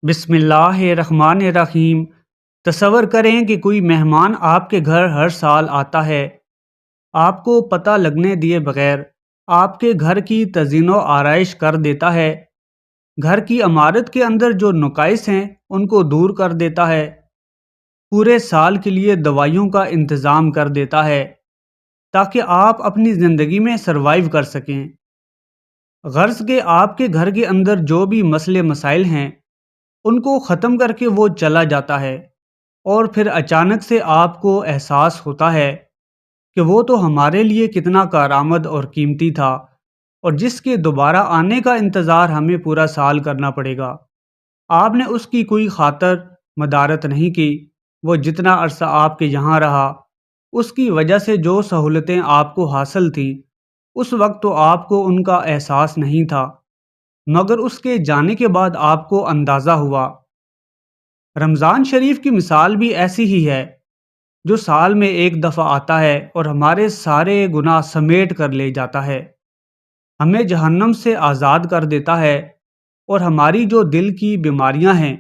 بسم اللہ الرحمن الرحیم۔ تصور کریں کہ کوئی مہمان آپ کے گھر ہر سال آتا ہے، آپ کو پتہ لگنے دیے بغیر آپ کے گھر کی تزئین و آرائش کر دیتا ہے، گھر کی عمارت کے اندر جو نقائص ہیں ان کو دور کر دیتا ہے، پورے سال کے لیے دوائیوں کا انتظام کر دیتا ہے تاکہ آپ اپنی زندگی میں سروائیو کر سکیں۔ غرض کہ آپ کے گھر کے اندر جو بھی مسئلے مسائل ہیں ان کو ختم کر کے وہ چلا جاتا ہے، اور پھر اچانک سے آپ کو احساس ہوتا ہے کہ وہ تو ہمارے لیے کتنا کارآمد اور قیمتی تھا، اور جس کے دوبارہ آنے کا انتظار ہمیں پورا سال کرنا پڑے گا۔ آپ نے اس کی کوئی خاطر مدارت نہیں کی، وہ جتنا عرصہ آپ کے یہاں رہا اس کی وجہ سے جو سہولتیں آپ کو حاصل تھیں اس وقت تو آپ کو ان کا احساس نہیں تھا، مگر اس کے جانے کے بعد آپ کو اندازہ ہوا۔ رمضان شریف کی مثال بھی ایسی ہی ہے، جو سال میں ایک دفعہ آتا ہے اور ہمارے سارے گناہ سمیٹ کر لے جاتا ہے، ہمیں جہنم سے آزاد کر دیتا ہے، اور ہماری جو دل کی بیماریاں ہیں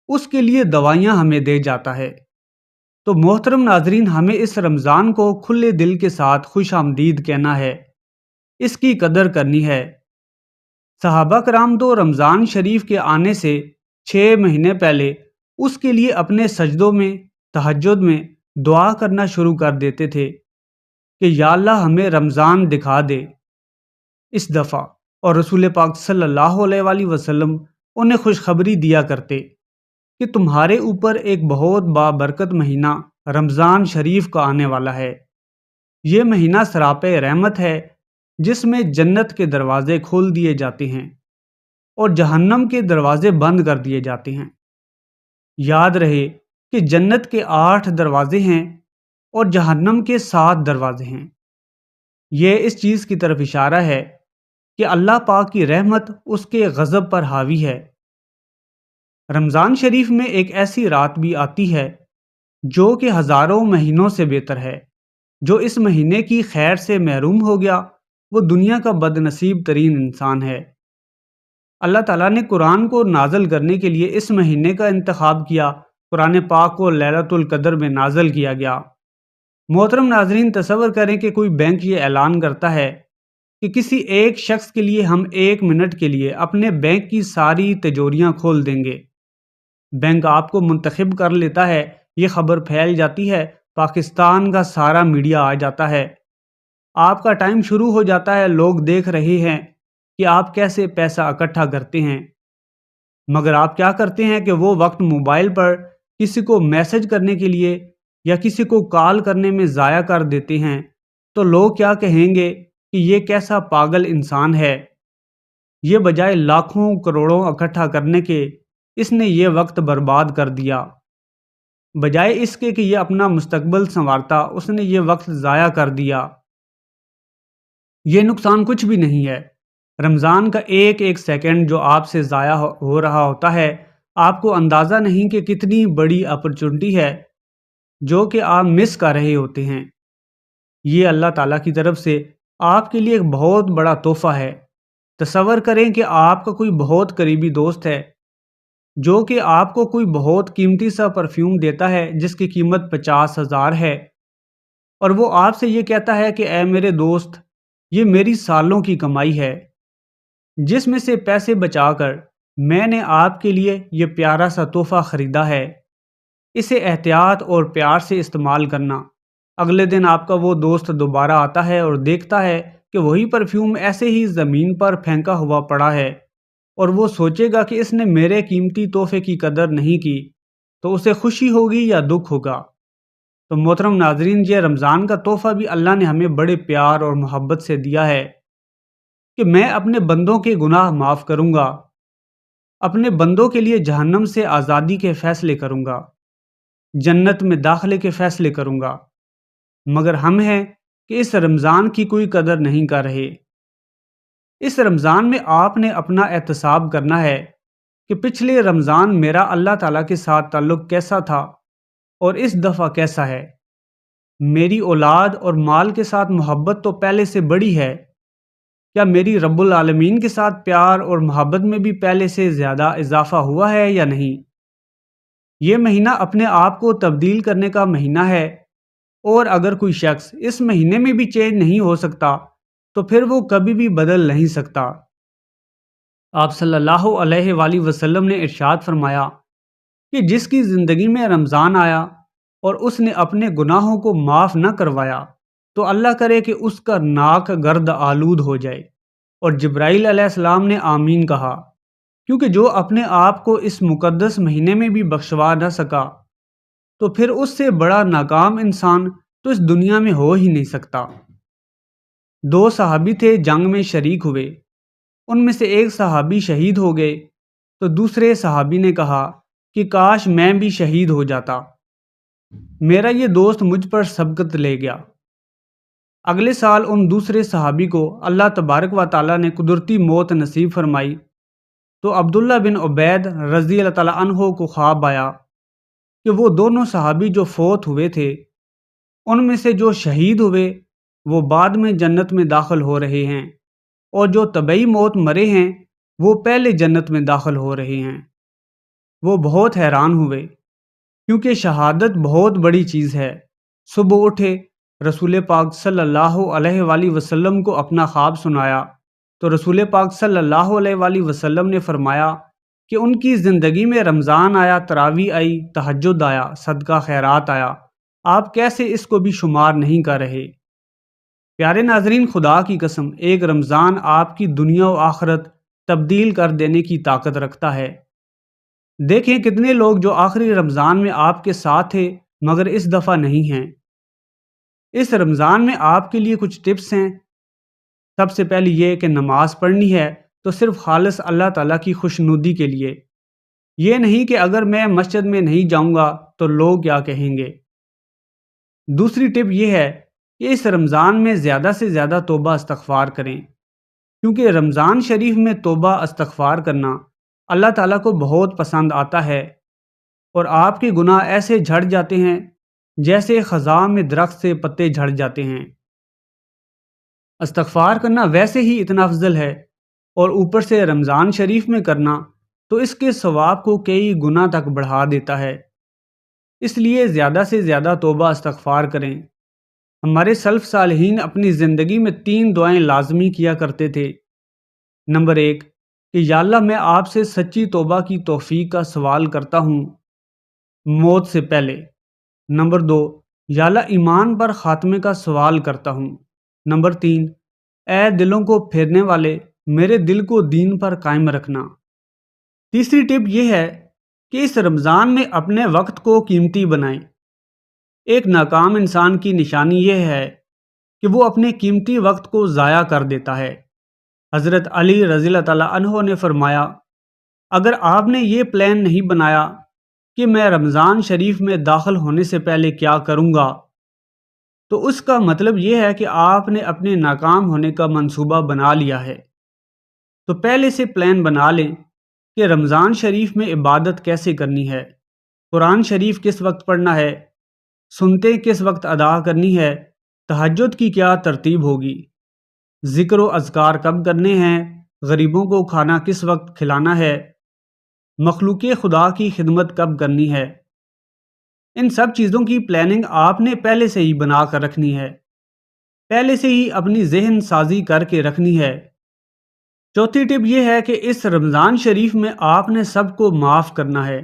اس کے لیے دوائیاں ہمیں دے جاتا ہے۔ تو محترم ناظرین، ہمیں اس رمضان کو کھلے دل کے ساتھ خوش آمدید کہنا ہے، اس کی قدر کرنی ہے۔ صحابہ کرام تو رمضان شریف کے آنے سے 6 مہینے پہلے اس کے لیے اپنے سجدوں میں، تہجد میں دعا کرنا شروع کر دیتے تھے کہ یا اللہ ہمیں رمضان دکھا دے اس دفعہ، اور رسول پاک صلی اللہ علیہ وآلہ وسلم انہیں خوشخبری دیا کرتے کہ تمہارے اوپر ایک بہت بابرکت مہینہ رمضان شریف کا آنے والا ہے۔ یہ مہینہ سراپے رحمت ہے، جس میں جنت کے دروازے کھول دیے جاتے ہیں اور جہنم کے دروازے بند کر دیے جاتے ہیں۔ یاد رہے کہ جنت کے 8 دروازے ہیں اور جہنم کے 7 دروازے ہیں۔ یہ اس چیز کی طرف اشارہ ہے کہ اللہ پاک کی رحمت اس کے غضب پر حاوی ہے۔ رمضان شریف میں ایک ایسی رات بھی آتی ہے جو کہ ہزاروں مہینوں سے بہتر ہے۔ جو اس مہینے کی خیر سے محروم ہو گیا وہ دنیا کا بد نصیب ترین انسان ہے۔ اللہ تعالیٰ نے قرآن کو نازل کرنے کے لیے اس مہینے کا انتخاب کیا، قرآن پاک کو لیلۃ القدر میں نازل کیا گیا۔ محترم ناظرین، تصور کریں کہ کوئی بینک یہ اعلان کرتا ہے کہ کسی ایک شخص کے لیے ہم 1 منٹ کے لیے اپنے بینک کی ساری تجوریاں کھول دیں گے۔ بینک آپ کو منتخب کر لیتا ہے، یہ خبر پھیل جاتی ہے، پاکستان کا سارا میڈیا آ جاتا ہے، آپ کا ٹائم شروع ہو جاتا ہے، لوگ دیکھ رہے ہیں کہ آپ کیسے پیسہ اکٹھا کرتے ہیں۔ مگر آپ کیا کرتے ہیں کہ وہ وقت موبائل پر کسی کو میسج کرنے کے لیے یا کسی کو کال کرنے میں ضائع کر دیتے ہیں، تو لوگ کیا کہیں گے کہ یہ کیسا پاگل انسان ہے، یہ بجائے لاکھوں کروڑوں اکٹھا کرنے کے اس نے یہ وقت برباد کر دیا، بجائے اس کے کہ یہ اپنا مستقبل سنوارتا اس نے یہ وقت ضائع کر دیا۔ یہ نقصان کچھ بھی نہیں ہے۔ رمضان کا ایک ایک سیکنڈ جو آپ سے ضائع ہو رہا ہوتا ہے، آپ کو اندازہ نہیں کہ کتنی بڑی اپرچونٹی ہے جو کہ آپ مس کر رہے ہوتے ہیں۔ یہ اللہ تعالیٰ کی طرف سے آپ کے لیے ایک بہت بڑا تحفہ ہے۔ تصور کریں کہ آپ کا کوئی بہت قریبی دوست ہے جو کہ آپ کو کوئی بہت قیمتی سا پرفیوم دیتا ہے جس کی قیمت 50,000 ہے، اور وہ آپ سے یہ کہتا ہے کہ اے میرے دوست، یہ میری سالوں کی کمائی ہے، جس میں سے پیسے بچا کر میں نے آپ کے لیے یہ پیارا سا تحفہ خریدا ہے، اسے احتیاط اور پیار سے استعمال کرنا۔ اگلے دن آپ کا وہ دوست دوبارہ آتا ہے اور دیکھتا ہے کہ وہی پرفیوم ایسے ہی زمین پر پھینکا ہوا پڑا ہے، اور وہ سوچے گا کہ اس نے میرے قیمتی تحفے کی قدر نہیں کی، تو اسے خوشی ہوگی یا دکھ ہوگا؟ تو محترم ناظرین، یہ رمضان کا تحفہ بھی اللہ نے ہمیں بڑے پیار اور محبت سے دیا ہے کہ میں اپنے بندوں کے گناہ معاف کروں گا، اپنے بندوں کے لیے جہنم سے آزادی کے فیصلے کروں گا، جنت میں داخلے کے فیصلے کروں گا۔ مگر ہم ہیں کہ اس رمضان کی کوئی قدر نہیں کر رہے۔ اس رمضان میں آپ نے اپنا احتساب کرنا ہے کہ پچھلے رمضان میرا اللہ تعالیٰ کے ساتھ تعلق کیسا تھا اور اس دفعہ کیسا ہے۔ میری اولاد اور مال کے ساتھ محبت تو پہلے سے بڑی ہے، کیا میری رب العالمین کے ساتھ پیار اور محبت میں بھی پہلے سے زیادہ اضافہ ہوا ہے یا نہیں؟ یہ مہینہ اپنے آپ کو تبدیل کرنے کا مہینہ ہے، اور اگر کوئی شخص اس مہینے میں بھی چینج نہیں ہو سکتا تو پھر وہ کبھی بھی بدل نہیں سکتا۔ آپ صلی اللہ علیہ وآلہ وسلم نے ارشاد فرمایا کہ جس کی زندگی میں رمضان آیا اور اس نے اپنے گناہوں کو معاف نہ کروایا تو اللہ کرے کہ اس کا ناک گرد آلود ہو جائے، اور جبرائیل علیہ السلام نے آمین کہا، کیونکہ جو اپنے آپ کو اس مقدس مہینے میں بھی بخشوا نہ سکا تو پھر اس سے بڑا ناکام انسان تو اس دنیا میں ہو ہی نہیں سکتا۔ دو صحابی تھے، جنگ میں شریک ہوئے، ان میں سے ایک صحابی شہید ہو گئے تو دوسرے صحابی نے کہا کہ کاش میں بھی شہید ہو جاتا، میرا یہ دوست مجھ پر سبقت لے گیا۔ اگلے سال ان دوسرے صحابی کو اللہ تبارک و تعالیٰ نے قدرتی موت نصیب فرمائی تو عبداللہ بن عبید رضی اللہ تعالیٰ عنہ کو خواب آیا کہ وہ دونوں صحابی جو فوت ہوئے تھے ان میں سے جو شہید ہوئے وہ بعد میں جنت میں داخل ہو رہے ہیں، اور جو طبعی موت مرے ہیں وہ پہلے جنت میں داخل ہو رہے ہیں۔ وہ بہت حیران ہوئے کیونکہ شہادت بہت بڑی چیز ہے۔ صبح اٹھے، رسول پاک صلی اللہ علیہ وآلہ وسلم کو اپنا خواب سنایا تو رسول پاک صلی اللہ علیہ وآلہ وسلم نے فرمایا کہ ان کی زندگی میں رمضان آیا، تراویح آئی، تہجد آیا، صدقہ خیرات آیا، آپ کیسے اس کو بھی شمار نہیں کر رہے؟ پیارے ناظرین، خدا کی قسم، ایک رمضان آپ کی دنیا و آخرت تبدیل کر دینے کی طاقت رکھتا ہے۔ دیکھیں کتنے لوگ جو آخری رمضان میں آپ کے ساتھ تھے مگر اس دفعہ نہیں ہیں۔ اس رمضان میں آپ کے لیے کچھ ٹپس ہیں۔ سب سے پہلی یہ کہ نماز پڑھنی ہے تو صرف خالص اللہ تعالیٰ کی خوشنودی کے لیے، یہ نہیں کہ اگر میں مسجد میں نہیں جاؤں گا تو لوگ کیا کہیں گے۔ دوسری ٹپ یہ ہے کہ اس رمضان میں زیادہ سے زیادہ توبہ استغفار کریں، کیونکہ رمضان شریف میں توبہ استغفار کرنا اللہ تعالیٰ کو بہت پسند آتا ہے، اور آپ کے گناہ ایسے جھڑ جاتے ہیں جیسے خزاں میں درخت سے پتے جھڑ جاتے ہیں۔ استغفار کرنا ویسے ہی اتنا افضل ہے، اور اوپر سے رمضان شریف میں کرنا تو اس کے ثواب کو کئی گنا تک بڑھا دیتا ہے۔ اس لیے زیادہ سے زیادہ توبہ استغفار کریں۔ ہمارے سلف صالحین اپنی زندگی میں 3 دعائیں لازمی کیا کرتے تھے۔ نمبر 1 کہ یا اللہ میں آپ سے سچی توبہ کی توفیق کا سوال کرتا ہوں موت سے پہلے۔ نمبر 2 یا اللہ ایمان پر خاتمے کا سوال کرتا ہوں۔ نمبر 3 اے دلوں کو پھیرنے والے، میرے دل کو دین پر قائم رکھنا۔ تیسری ٹپ یہ ہے کہ اس رمضان میں اپنے وقت کو قیمتی بنائیں۔ ایک ناکام انسان کی نشانی یہ ہے کہ وہ اپنے قیمتی وقت کو ضائع کر دیتا ہے۔ حضرت علی رضی اللہ تعالیٰ عنہ نے فرمایا، اگر آپ نے یہ پلان نہیں بنایا کہ میں رمضان شریف میں داخل ہونے سے پہلے کیا کروں گا تو اس کا مطلب یہ ہے کہ آپ نے اپنے ناکام ہونے کا منصوبہ بنا لیا ہے۔ تو پہلے سے پلان بنا لیں کہ رمضان شریف میں عبادت کیسے کرنی ہے، قرآن شریف کس وقت پڑھنا ہے، سنتے کس وقت ادا کرنی ہے، تہجد کی کیا ترتیب ہوگی، ذکر و اذکار کب کرنے ہیں، غریبوں کو کھانا کس وقت کھلانا ہے، مخلوق خدا کی خدمت کب کرنی ہے۔ ان سب چیزوں کی پلاننگ آپ نے پہلے سے ہی بنا کر رکھنی ہے، پہلے سے ہی اپنی ذہن سازی کر کے رکھنی ہے۔ چوتھی ٹپ یہ ہے کہ اس رمضان شریف میں آپ نے سب کو معاف کرنا ہے۔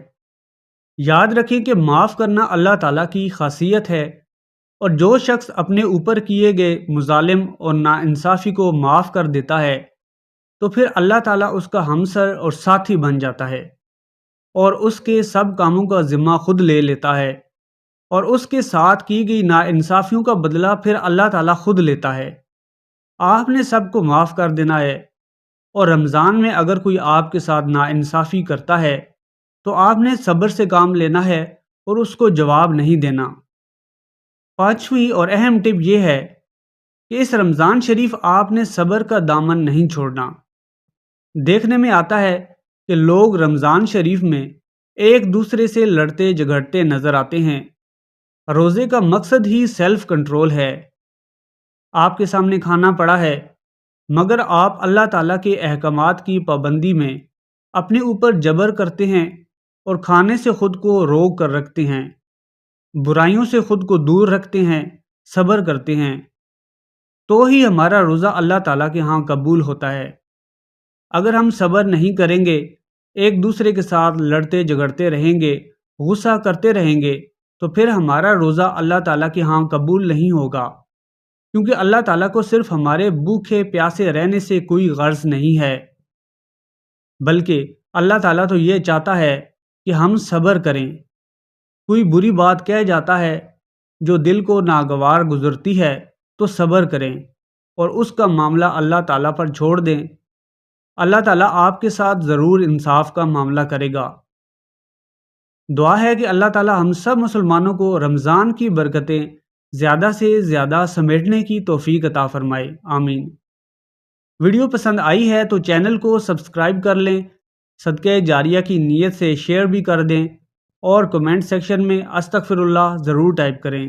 یاد رکھیں کہ معاف کرنا اللہ تعالیٰ کی خاصیت ہے، اور جو شخص اپنے اوپر کیے گئے مظالم اور ناانصافی کو معاف کر دیتا ہے تو پھر اللہ تعالیٰ اس کا ہمسر اور ساتھی بن جاتا ہے، اور اس کے سب کاموں کا ذمہ خود لے لیتا ہے، اور اس کے ساتھ کی گئی ناانصافیوں کا بدلہ پھر اللہ تعالیٰ خود لیتا ہے۔ آپ نے سب کو معاف کر دینا ہے، اور رمضان میں اگر کوئی آپ کے ساتھ ناانصافی کرتا ہے تو آپ نے صبر سے کام لینا ہے اور اس کو جواب نہیں دینا۔ پانچویں اور اہم ٹپ یہ ہے کہ اس رمضان شریف آپ نے صبر کا دامن نہیں چھوڑنا۔ دیکھنے میں آتا ہے کہ لوگ رمضان شریف میں ایک دوسرے سے لڑتے جھگڑتے نظر آتے ہیں۔ روزے کا مقصد ہی سیلف کنٹرول ہے۔ آپ کے سامنے کھانا پڑا ہے، مگر آپ اللہ تعالیٰ کے احکامات کی پابندی میں اپنے اوپر جبر کرتے ہیں اور کھانے سے خود کو روک کر رکھتے ہیں، برائیوں سے خود کو دور رکھتے ہیں، صبر کرتے ہیں، تو ہی ہمارا روزہ اللہ تعالیٰ کے ہاں قبول ہوتا ہے۔ اگر ہم صبر نہیں کریں گے، ایک دوسرے کے ساتھ لڑتے جھگڑتے رہیں گے، غصہ کرتے رہیں گے، تو پھر ہمارا روزہ اللہ تعالیٰ کے ہاں قبول نہیں ہوگا، کیونکہ اللہ تعالیٰ کو صرف ہمارے بھوکے پیاسے رہنے سے کوئی غرض نہیں ہے، بلکہ اللہ تعالیٰ تو یہ چاہتا ہے کہ ہم صبر کریں۔ کوئی بری بات کہہ جاتا ہے جو دل کو ناگوار گزرتی ہے تو صبر کریں اور اس کا معاملہ اللہ تعالیٰ پر چھوڑ دیں۔ اللہ تعالیٰ آپ کے ساتھ ضرور انصاف کا معاملہ کرے گا۔ دعا ہے کہ اللہ تعالیٰ ہم سب مسلمانوں کو رمضان کی برکتیں زیادہ سے زیادہ سمیٹنے کی توفیق عطا فرمائے، آمین۔ ویڈیو پسند آئی ہے تو چینل کو سبسکرائب کر لیں، صدقہ جاریہ کی نیت سے شیئر بھی کر دیں اور کمنٹ سیکشن میں استغفر اللہ ضرور ٹائپ کریں۔